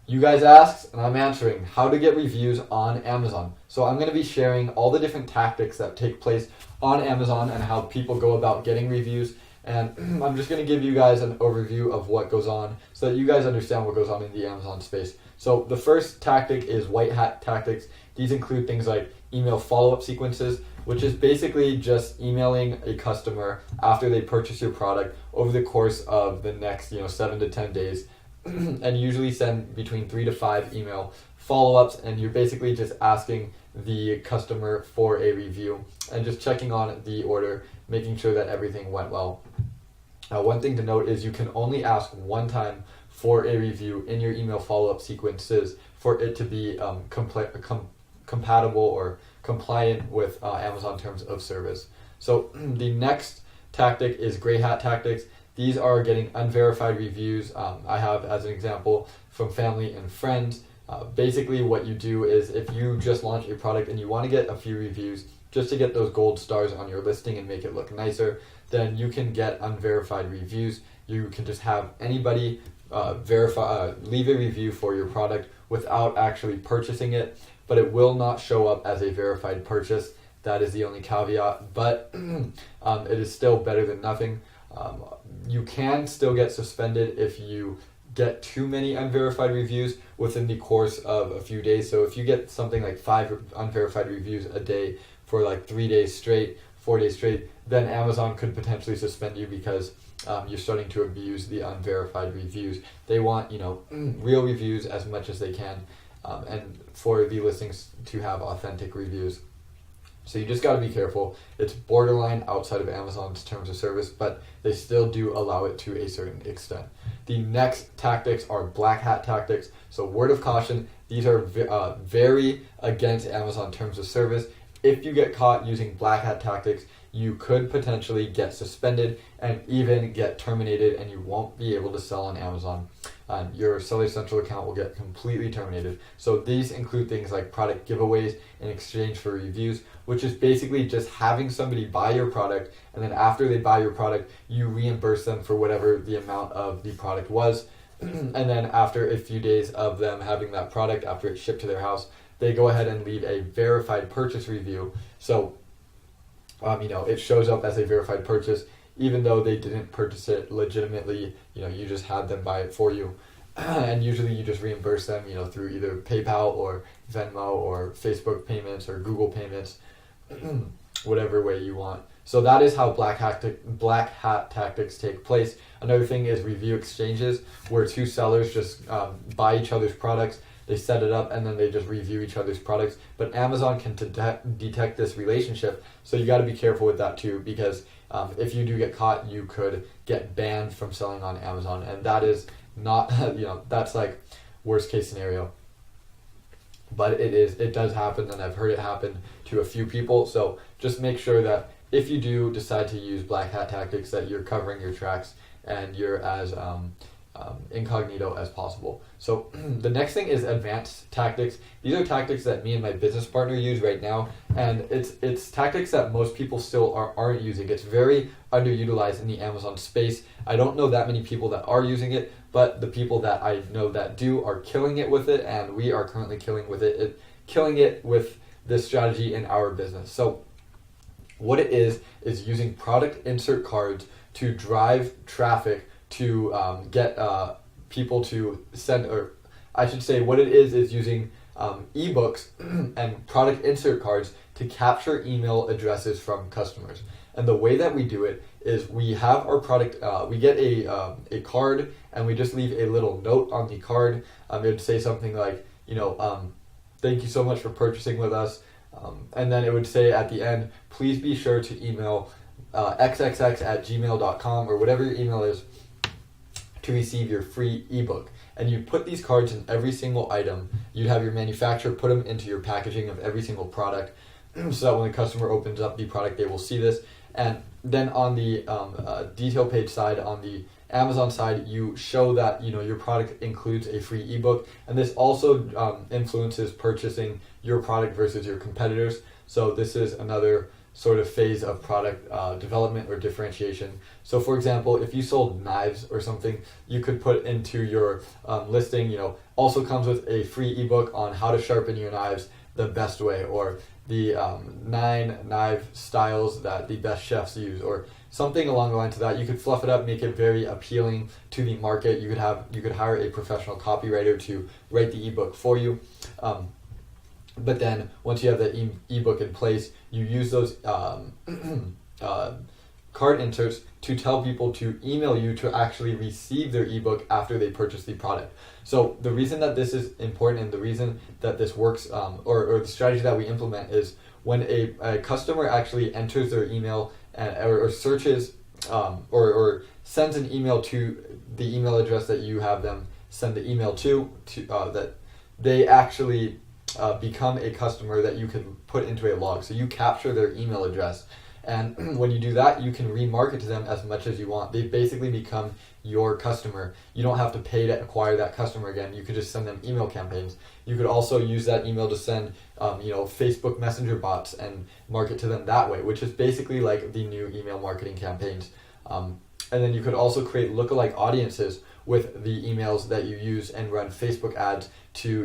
You guys asked, and I'm answering how to get reviews on Amazon. So I'm going to be sharing all the different tactics that take place on Amazon and how people go about getting reviews. And I'm just going to give you guys an overview of what goes on so that you guys understand what goes on in the Amazon space. So the first tactic is white hat tactics. These include things like email follow-up sequences, which is basically just emailing a customer after they purchase your product over the course of the next 7 to 10 days. And usually send between 3 to 5 email follow-ups, and you're basically just asking the customer for a review and just checking on the order, making sure that everything went well. One thing to note is you can only ask one time for a review in your email follow-up sequences for it to be compatible or compliant with Amazon terms of service. So the next tactic is gray hat tactics. These are getting unverified reviews. I have, as an example, from family and friends. Basically, what you do is if you just launch a product and you want to get a few reviews just to get those gold stars on your listing and make it look nicer, then you can get unverified reviews. You can just have anybody leave a review for your product without actually purchasing it, but it will not show up as a verified purchase. That is the only caveat, but it is still better than nothing. You can still get suspended if you get too many unverified reviews within the course of a few days. So if you get something like 5 unverified reviews a day for like 3 days straight, 4 days straight, then Amazon could potentially suspend you because you're starting to abuse the unverified reviews. They want, real reviews as much as they can, and for the listings to have authentic reviews. So you just got to be careful. It's borderline outside of Amazon's terms of service, but they still do allow it to a certain extent. The next tactics are black hat tactics. So word of caution, these are very against Amazon terms of service. If you get caught using black hat tactics, you could potentially get suspended and even get terminated, and you won't be able to sell on Amazon. Your Seller Central account will get completely terminated. So these include things like product giveaways in exchange for reviews, which is basically just having somebody buy your product, and then after they buy your product, you reimburse them for whatever the amount of the product was. And then after a few days of them having that product, after it's shipped to their house, they go ahead and leave a verified purchase review. So it shows up as a verified purchase, even though they didn't purchase it legitimately. You just had them buy it for you. And usually you just reimburse them, through either PayPal or Venmo or Facebook payments or Google payments, whatever way you want. So that is how black hat tactics take place. Another thing is review exchanges, where two sellers just buy each other's products. They set it up and then they just review each other's products. But Amazon can detect this relationship, so you got to be careful with that too, because if you do get caught, you could get banned from selling on Amazon, and that is not, that's like worst case scenario. But it does happen, and I've heard it happen to a few people. So just make sure that if you do decide to use black hat tactics, that you're covering your tracks and you're as incognito as possible. So the next thing is advanced tactics. These are tactics that me and my business partner use right now, and it's tactics that most people still aren't using. It's very underutilized in the Amazon space. I don't know that many people that are using it, but the people that I know that do are killing it with it, and we are currently killing it with this strategy in our business. So what it is using product insert cards to drive traffic to get people to send, or I should say what it is using ebooks and product insert cards to capture email addresses from customers. And the way that we do it is we have our product, we get a card, and we just leave a little note on the card. It would say something like, thank you so much for purchasing with us. And then it would say at the end, please be sure to email xxx@gmail.com or whatever your email is to receive your free ebook. And you put these cards in every single item. You'd have your manufacturer put them into your packaging of every single product so that when the customer opens up the product, they will see this. And then on the detail page side, on the Amazon side, you show that your product includes a free ebook, and this also influences purchasing your product versus your competitors. So this is another sort of phase of product development or differentiation. So for example, if you sold knives or something, you could put into your listing, also comes with a free ebook on how to sharpen your knives the best way, or the 9 knife styles that the best chefs use, or something along the lines of that. You could fluff it up, make it very appealing to the market. You could hire a professional copywriter to write the ebook for you. But then once you have the ebook in place, you use those card inserts to tell people to email you to actually receive their ebook after they purchase the product. So the reason that this is important and the reason that this works, or the strategy that we implement, is when a customer actually enters their email or searches or sends an email to the email address that you have them send the email to that they actually become a customer that you can put into a log. So you capture their email address, and when you do that, you can remarket to them as much as you want. They basically become your customer. You don't have to pay to acquire that customer again. You could just send them email campaigns. You could also use that email to send Facebook Messenger bots and market to them that way, which is basically like the new email marketing campaigns. And then you could also create lookalike audiences with the emails that you use and run Facebook ads to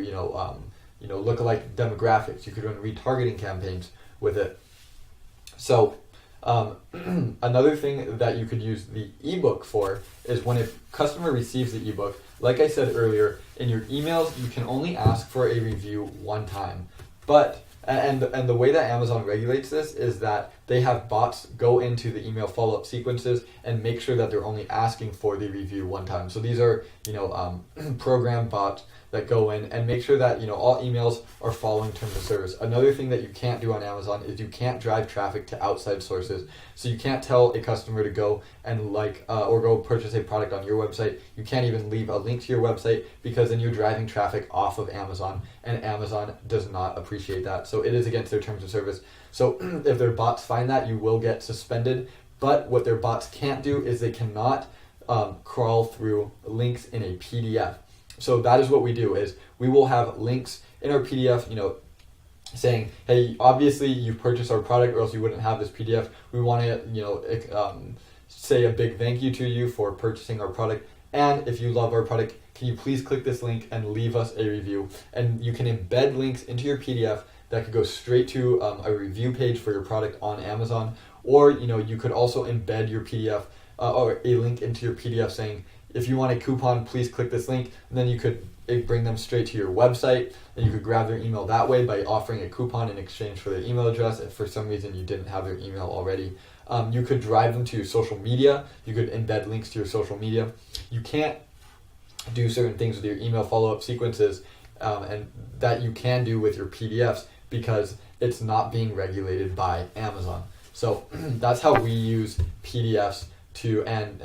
lookalike demographics. You could run retargeting campaigns with it. So another thing that you could use the ebook for is when a customer receives the ebook. Like I said earlier, in your emails you can only ask for a review one time, but and the way that Amazon regulates this is that they have bots go into the email follow-up sequences and make sure that they're only asking for the review one time. So these are program bots that go in and make sure that all emails are following terms of service. Another thing that you can't do on Amazon is you can't drive traffic to outside sources. So you can't tell a customer to go and or go purchase a product on your website. You can't even leave a link to your website, because then you're driving traffic off of Amazon, and Amazon does not appreciate that. So it is against their terms of service. So if their bots find that, you will get suspended. But what their bots can't do is they cannot crawl through links in a PDF. So that is what we do, is we will have links in our PDF, saying, hey, obviously you purchased our product or else you wouldn't have this PDF. We want to, say a big thank you to you for purchasing our product. And if you love our product, can you please click this link and leave us a review? And you can embed links into your PDF that could go straight to a review page for your product on Amazon. Or, you could also embed your PDF or a link into your PDF saying, if you want a coupon, please click this link. And then you could bring them straight to your website, and you could grab their email that way by offering a coupon in exchange for their email address if for some reason you didn't have their email already. You could drive them to your social media. You could embed links to your social media. You can't do certain things with your email follow-up sequences and that you can do with your PDFs, because it's not being regulated by Amazon. So that's how we use PDFs to and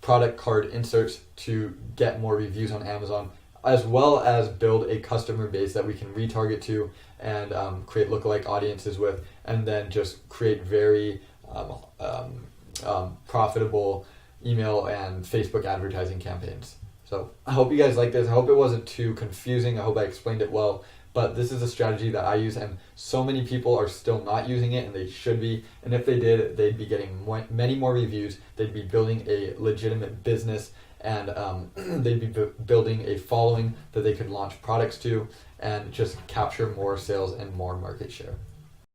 product card inserts to get more reviews on Amazon, as well as build a customer base that we can retarget to and create lookalike audiences with, and then just create very profitable email and Facebook advertising campaigns. So I hope you guys like this. I hope it wasn't too confusing. I hope I explained it well. But this is a strategy that I use, and so many people are still not using it, and they should be. And if they did, they'd be getting many more reviews. They'd be building a legitimate business, and they'd be building a following that they could launch products to and just capture more sales and more market share.